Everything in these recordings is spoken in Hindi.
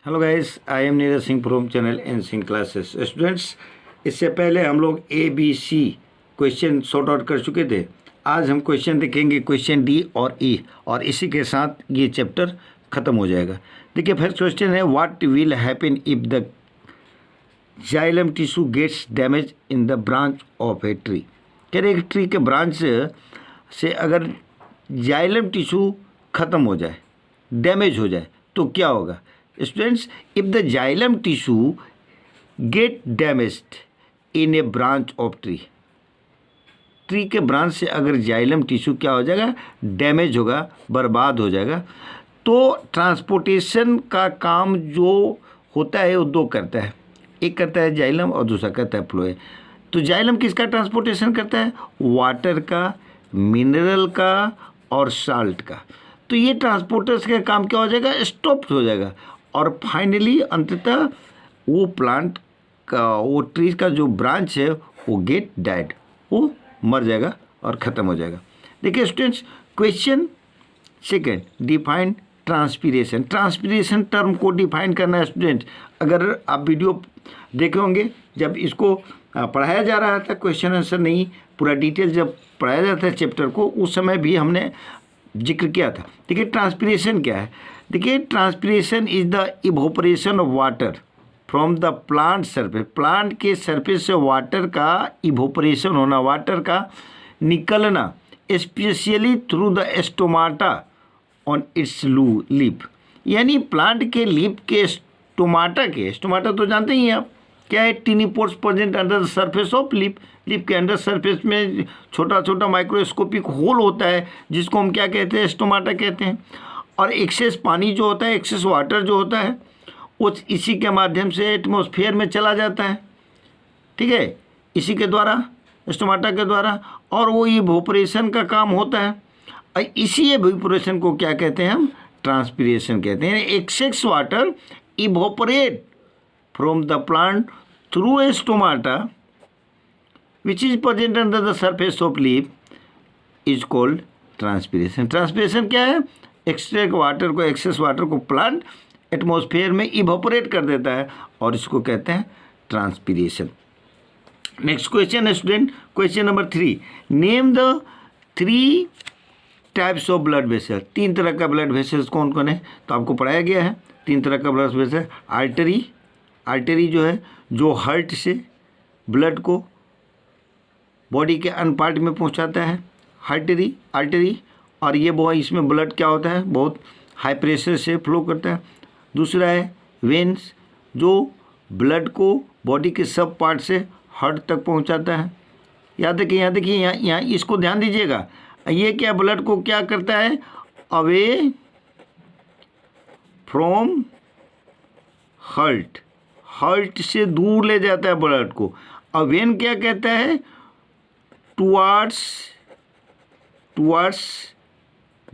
Hello guys, I am Neeraj Singh from channel N Singh classes. Students, इससे पहले हम लोग ABC क्वेश्चन सॉर्ट आउट कर चुके थे। आज हम क्वेश्चन देखेंगे क्वेश्चन D और E, और इसी के साथ ये चैप्टर ख़त्म हो जाएगा। देखिए, फर्स्ट क्वेश्चन है what will happen if the xylem tissue gets damage in the branch of a tree. कह रहे एक ट्री के ब्रांच से अगर जाइलम टिश्यू ख़त्म हो जाए, डैमेज हो जाए, तो क्या होगा। Students, if the xylem tissue get damaged in a branch of tree के ब्रांच से अगर जाइलम टिश्यू क्या हो जाएगा, डैमेज होगा, बर्बाद हो जाएगा, तो ट्रांसपोर्टेशन का काम जो होता है वो दो करता है। एक करता है जाइलम और दूसरा करता है फ्लोएम। तो जाइलम किसका ट्रांसपोर्टेशन करता है? वाटर का, मिनरल का और साल्ट का। तो ये ट्रांसपोर्टर्स का काम क्या हो जाएगा? स्टॉप हो जाएगा, और फाइनली अंततः वो प्लांट का, वो ट्री का जो ब्रांच है वो गेट डेड, वो मर जाएगा और ख़त्म हो जाएगा। देखिए students, question second, define transpiration. Transpiration term को डिफाइन करना है स्टूडेंट। अगर आप वीडियो देखे होंगे, जब इसको पढ़ाया जा रहा था, क्वेश्चन आंसर नहीं पूरा डिटेल जब पढ़ाया जाता है चैप्टर को, उस समय भी हमने जिक्र किया था। देखिए ट्रांसपीरेशन क्या है। देखिए transpiration is the evaporation of water from the plant surface. Plant के सरफेस से वाटर का इवोपरेशन होना, वाटर का निकलना, specially through the stomata on it's leaf. यानी प्लांट के लीफ के स्टोमाटा तो जानते ही हैं आप, क्या है? टिनी pores present under the surface of leaf. Leaf के अंडर सरफेस में छोटा छोटा माइक्रोस्कोपिक होल होता है, जिसको हम क्या कहते हैं? स्टोमाटा कहते हैं। और एक्सेस पानी जो होता है, एक्सेस वाटर जो होता है, वो इसी के माध्यम से एटमॉस्फेयर में चला जाता है, ठीक है, इसी के द्वारा, स्टोमाटा के द्वारा, और वो इवोपरेशन का काम होता है। और इसी इवोपरेशन को क्या कहते हैं हम? ट्रांसपीरेशन कहते हैं। Excess water evaporate from the plant through a stomata which is present under the surface of leaf is called transpiration. Transpiration क्या है? एक्सेस वाटर को प्लांट एटमॉस्फेयर में इवोपरेट कर देता है, और इसको कहते हैं ट्रांसपीरेशन। नेक्स्ट क्वेश्चन है student, question number 3, name the 3 types of blood vessel. 3 तरह का ब्लड वेसल्स कौन कौन है? तो आपको पढ़ाया गया है 3 तरह का ब्लड वेसल। आर्टरी जो है, जो हार्ट से ब्लड को बॉडी के अन्य पार्ट में पहुंचाता है, आर्टरी। और ये वो, इसमें ब्लड क्या होता है? बहुत हाई प्रेशर से फ्लो करता है। दूसरा है वेन्स, जो ब्लड को बॉडी के सब पार्ट से हार्ट तक पहुंचाता है। यहाँ इसको ध्यान दीजिएगा। ये क्या ब्लड को क्या करता है? अवे फ्रॉम हार्ट से दूर ले जाता है ब्लड को। और वेन क्या कहता है? टुवार्ड्स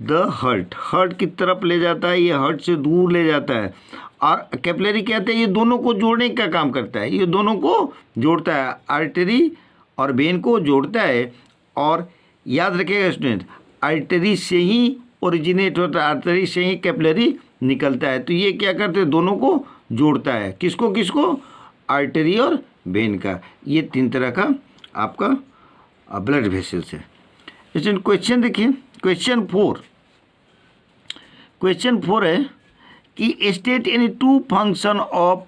द हार्ट की तरफ ले जाता है, ये हार्ट से दूर ले जाता है। और कैपिलरी कहते हैं ये दोनों को जोड़ने का काम करता है, ये दोनों को जोड़ता है, आर्टरी और वेन को जोड़ता है। और याद रखिएगा स्टूडेंट, आर्टरी से ही ओरिजिनेट होता है, आर्टरी से ही कैपिलरी निकलता है। तो ये क्या करते हैं? दोनों को जोड़ता है। किसको? आर्टरी और वेन का। ये 3 तरह का आपका ब्लड वेसल्स है। इसमें क्वेश्चन देखिए, क्वेश्चन 4 है कि state any 2 function of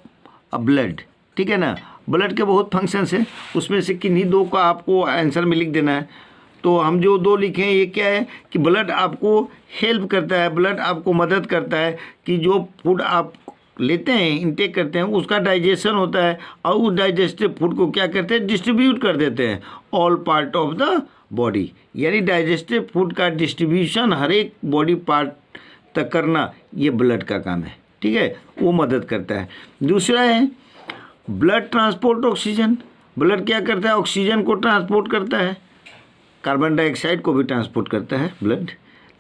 blood. ठीक है ना, ब्लड के बहुत फंक्शंस हैं, उसमें से किन्हीं 2 का आपको आंसर में लिख देना है। तो हम जो 2 लिखे हैं, ये क्या है कि ब्लड आपको हेल्प करता है, ब्लड आपको मदद करता है कि जो फूड आप लेते हैं, इंटेक करते हैं, उसका डाइजेशन होता है, और उस डाइजेस्टिव फूड को क्या करते हैं? डिस्ट्रीब्यूट कर देते हैं all part of the body. यानी डाइजेस्टिव फूड का डिस्ट्रीब्यूशन हर एक बॉडी पार्ट तक करना, ये ब्लड का काम है, ठीक है, वो मदद करता है। दूसरा है ब्लड ट्रांसपोर्ट ऑक्सीजन। ब्लड क्या करता है? ऑक्सीजन को ट्रांसपोर्ट करता है, कार्बन डाइऑक्साइड को भी ट्रांसपोर्ट करता है ब्लड।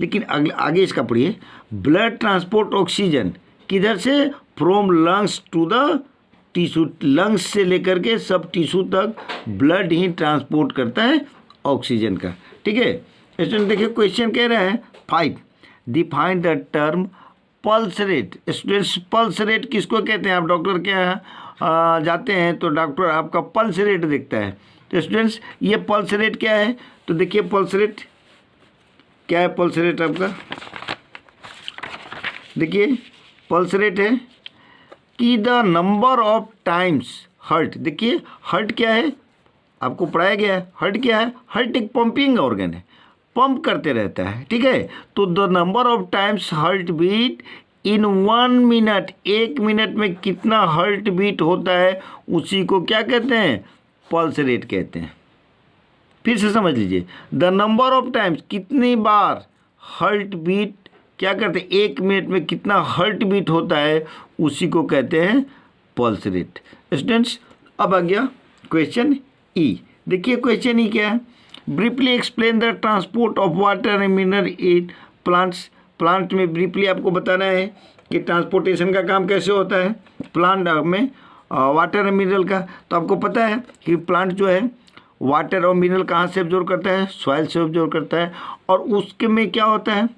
लेकिन आगे इसका पढ़िए, ब्लड ट्रांसपोर्ट ऑक्सीजन किधर से? From lungs to the tissue. Lungs से लेकर के सब टिश्यू तक ब्लड ही ट्रांसपोर्ट करता है ऑक्सीजन का, ठीक है। स्टूडेंट देखिए, क्वेश्चन कह रहा है 5, define the term pulse rate. Students pulse rate किसको कहते हैं? आप डॉक्टर के यहाँ जाते हैं तो डॉक्टर आपका पल्स रेट देखता है। तो स्टूडेंट्स ये पल्स रेट क्या है? तो देखिए पल्स रेट क्या है। पल्स रेट आपका देखिए पल्स रेट है कि the number of times heart. देखिए हार्ट क्या है? आपको पढ़ाया गया है। हार्ट क्या है? हार्ट एक पंपिंग ऑर्गन है, पंप करते रहता है, ठीक है। तो the number of times heart beat in 1 minute, 1 minute में कितना हार्ट बीट होता है उसी को क्या कहते हैं? पल्स रेट कहते हैं। फिर से समझ लीजिए, द नंबर ऑफ टाइम्स कितनी बार हार्ट बीट क्या करते हैं, 1 मिनट में कितना हार्ट बीट होता है उसी को कहते हैं पल्स रेट। स्टूडेंट्स अब आ गया क्वेश्चन ई। देखिए क्वेश्चन ई क्या है? Briefly explain the transport of water and mineral in plants. Plant में ब्रीफली आपको बताना है कि ट्रांसपोर्टेशन का काम कैसे होता है प्लांट में वाटर एंड मिनरल का। तो आपको पता है कि प्लांट जो है वाटर और मिनरल कहाँ से एब्जॉर्ब करता है? सॉइल से एब्जॉर्ब करता है। और उसके में क्या होता है?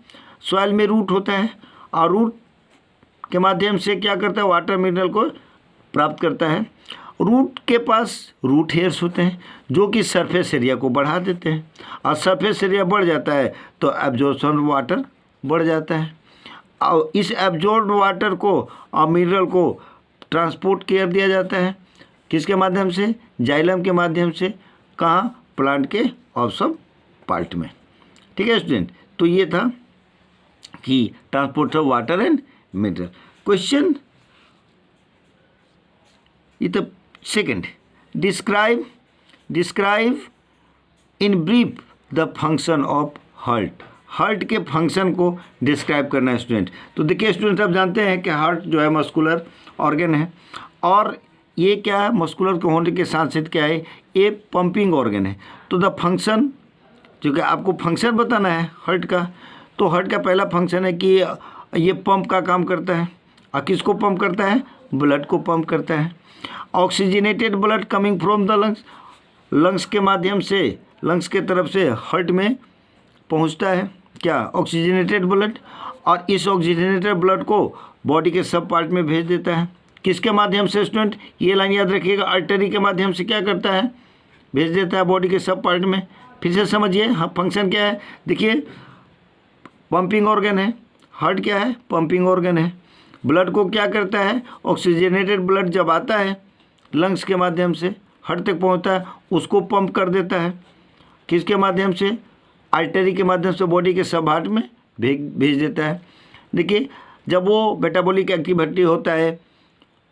सॉइल में रूट होता है और रूट के माध्यम से क्या करता है? वाटर मिनरल को प्राप्त करता है। रूट के पास रूट हेयर्स होते हैं जो कि सरफेस एरिया को बढ़ा देते हैं, और सरफेस एरिया बढ़ जाता है तो एब्जॉर्प्शन वाटर बढ़ जाता है। और इस एब्जॉर्ब्ड वाटर को और मिनरल को ट्रांसपोर्ट कर दिया जाता है किसके माध्यम से? जाइलम के माध्यम से। कहाँ? प्लांट के ऑब्सम पार्ट में, ठीक है स्टूडेंट। तो ये था कि transport of water and mineral. Question ये तो second, describe in brief the function of heart. Heart के फंक्शन को डिस्क्राइब करना है स्टूडेंट। तो देखिए स्टूडेंट आप जानते हैं कि हार्ट जो है मस्कुलर ऑर्गन है, और ये क्या है? मस्कुलर के होने के साथ साथ क्या है? ये पंपिंग ऑर्गन है। तो द फंक्शन, क्योंकि आपको फंक्शन बताना है हार्ट का, तो हार्ट का पहला फंक्शन है कि ये पंप का काम करता है। और किसको पंप करता है? ब्लड को पंप करता है। Oxygenated blood coming from the lungs, lungs के माध्यम से, लंग्स के तरफ से हार्ट में पहुंचता है क्या? Oxygenated blood. और इस ऑक्सीजनेटेड ब्लड को बॉडी के सब पार्ट में भेज देता है। किसके माध्यम से स्टूडेंट? ये लाइन याद रखिएगा, आर्टरी के माध्यम से क्या करता है? भेज देता है बॉडी के सब पार्ट में। फिर से समझिए हाँ फंक्शन क्या है। देखिए पंपिंग ऑर्गन है हार्ट, क्या है? पंपिंग ऑर्गन है। ब्लड को क्या करता है? ऑक्सीजनेटेड ब्लड जब आता है लंग्स के माध्यम से हार्ट तक पहुंचता है, उसको पंप कर देता है किसके माध्यम से? आर्टरी के माध्यम से बॉडी के सब पार्ट में भेज देता है। देखिए जब वो मेटाबॉलिक एक्टिविटी होता है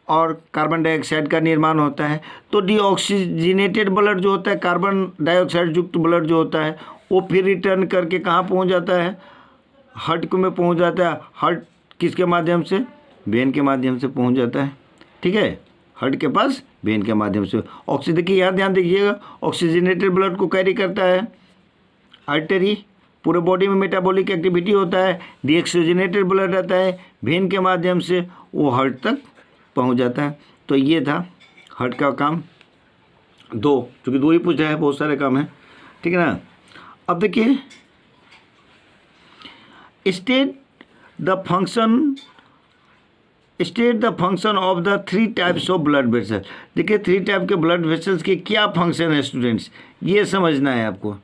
और कार्बन डाइऑक्साइड का निर्माण होता है, तो डीऑक्सीजनेटेड ब्लड जो होता है, कार्बन डाइऑक्साइड युक्त ब्लड जो होता है, वो फिर रिटर्न करके कहाँ पहुँच जाता है? हार्ट में पहुँच जाता है। हार्ट किसके माध्यम से? वेन के माध्यम से पहुँच जाता है, ठीक है। हार्ट के पास वेन के माध्यम से ऑक्सीजन, देखिए यहाँ ध्यान दीजिएगा, ऑक्सीजनेटेड ब्लड को कैरी करता है आर्टरी। पूरे बॉडी में मेटाबॉलिक एक्टिविटी होता है, डीऑक्सीजनेटेड ब्लड आता है, वेन के माध्यम से वो हार्ट तक पहुंच जाता है। तो ये था हार्ट का काम। दो, क्योंकि दो ही पूछा है, बहुत सारे काम हैं, ठीक है ना। अब देखिए state the function of the 3 types of blood vessel. देखिए 3 टाइप के ब्लड वेसल्स के क्या फंक्शन है स्टूडेंट्स, ये समझना है आपको,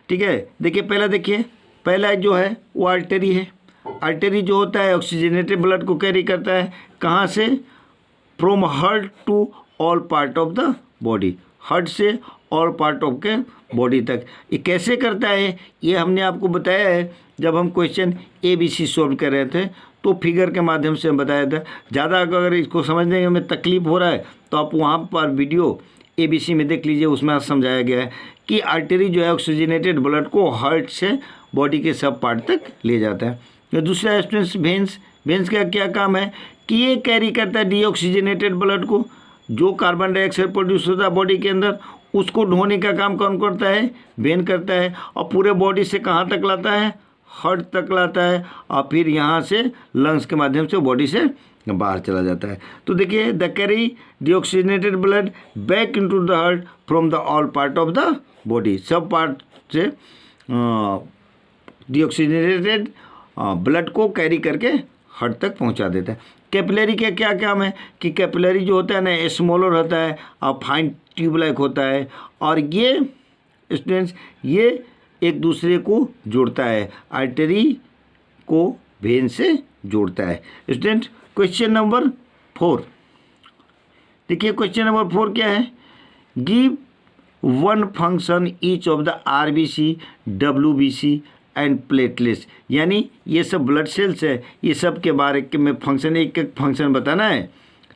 ठीक है। देखिए पहला जो है वो आर्टरी है। आर्टरी जो होता है ऑक्सीजनेटेड ब्लड को कैरी करता है कहाँ से? From heart to all part of the body, heart से ऑल पार्ट ऑफ के बॉडी तक। ये कैसे करता है ये हमने आपको बताया है जब हम क्वेश्चन ABC सॉल्व कर रहे थे, तो फिगर के माध्यम से हम बताया था। ज़्यादा अगर इसको समझने में तकलीफ हो रहा है तो आप वहाँ पर वीडियो ABC में देख लीजिए, उसमें समझाया गया है कि आर्टरी जो है ऑक्सीजनेटेड ब्लड को हार्ट से बॉडी के सब पार्ट तक ले जाता है। तो दूसरा स्टूडेंट्स वेंस का क्या काम है कि ये कैरी करता है डीऑक्सीजनेटेड ब्लड को, जो कार्बन डाइऑक्साइड प्रोड्यूस होता है बॉडी के अंदर, उसको ढोने का काम कौन करता है? वेन करता है। और पूरे बॉडी से कहाँ तक लाता है? हार्ट तक लाता है, और फिर यहाँ से लंग्स के माध्यम से बॉडी से बाहर चला जाता है। तो देखिए the carry deoxygenated blood back into the heart from the all part of the body, सब पार्ट से डीऑक्सीजनेटेड ब्लड को कैरी करके हार्ट तक पहुंचा देता है। कैपिलरी का क्या काम है कि कैपिलरी जो होता है ना स्मॉलर होता है और फाइन ट्यूब लाइक होता है, और ये स्टूडेंट्स ये एक दूसरे को जोड़ता है, आर्टरी को वेन से जोड़ता है। स्टूडेंट क्वेश्चन नंबर 4 देखिए, क्वेश्चन नंबर 4 क्या है, give one function each of the RBC, WBC and platelets, यानी ये सब ब्लड सेल्स है, ये सब के बारे में फंक्शन, एक एक फंक्शन बताना है,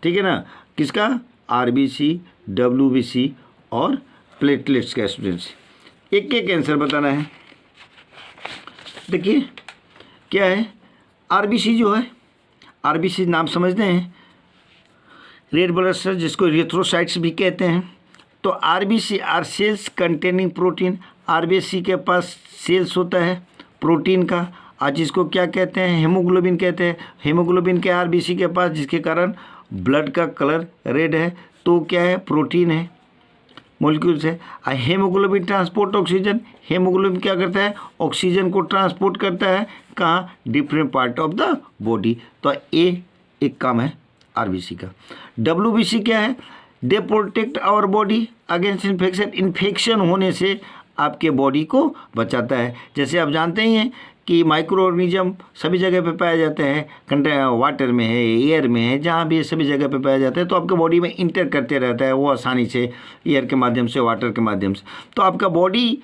ठीक है ना, किसका, आरबीसी, डब्ल्यूबीसी और प्लेटलेट्स का। स्टूडेंट्स एक एक आंसर बताना है। देखिए क्या है, आरबीसी जो है, आरबीसी नाम समझते हैं, रेड ब्लड सेल जिसको एरिथ्रोसाइट्स भी कहते हैं। तो RBC are cells containing protein, RBC के पास सेल्स होता है प्रोटीन का, आज इसको क्या कहते हैं, हेमोग्लोबिन कहते हैं। हेमोग्लोबिन के आरबीसी के पास, जिसके कारण ब्लड का कलर रेड है, तो क्या है, प्रोटीन है, मॉलिक्यूल्स है। हेमोग्लोबिन ट्रांसपोर्ट ऑक्सीजन, हेमोग्लोबिन क्या करता है, ऑक्सीजन को ट्रांसपोर्ट करता है, कहाँ, different part of the body. तो ये एक काम है आरबीसी का। डब्ल्यूबीसी क्या है, they protect our body against infection, infection होने से आपके बॉडी को बचाता है। जैसे आप जानते ही हैं कि माइक्रो ऑर्गेनिज्म सभी जगह पे पाए जाते हैं, वाटर में है, एयर में है, जहाँ भी सभी जगह पे पाया जाता है, तो आपके बॉडी में इंटर करते रहता है वो आसानी से, एयर के माध्यम से, वाटर के माध्यम से। तो आपका बॉडी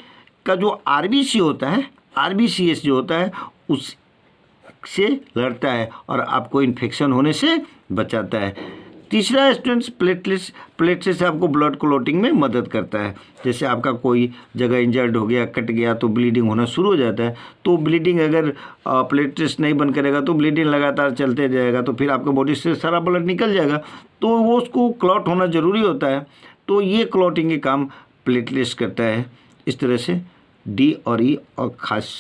का जो आरबीसी होता है, आरबीसीएस जो होता है, उससे लड़ता है और आपको इन्फेक्शन होने से बचाता है। तीसरा स्टूडेंट्स प्लेटलेट्स, प्लेटलेट्स आपको ब्लड क्लॉटिंग में मदद करता है। जैसे आपका कोई जगह इंजर्ड हो गया, कट गया, तो ब्लीडिंग होना शुरू हो जाता है, तो ब्लीडिंग अगर प्लेटलेट्स नहीं बंद करेगा तो ब्लीडिंग लगातार चलते जाएगा, तो फिर आपके बॉडी से सारा ब्लड निकल जाएगा, तो वो उसको क्लॉट होना ज़रूरी होता है। तो ये क्लॉटिंग के काम प्लेटलेट्स करता है। इस तरह से डी और ई। और ख़ास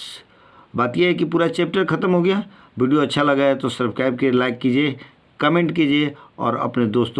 बात यह है कि पूरा चैप्टर ख़त्म हो गया। वीडियो अच्छा लगा है तो सब्सक्राइब कीजिए, लाइक कीजिए, कमेंट कीजिए और अपने दोस्तों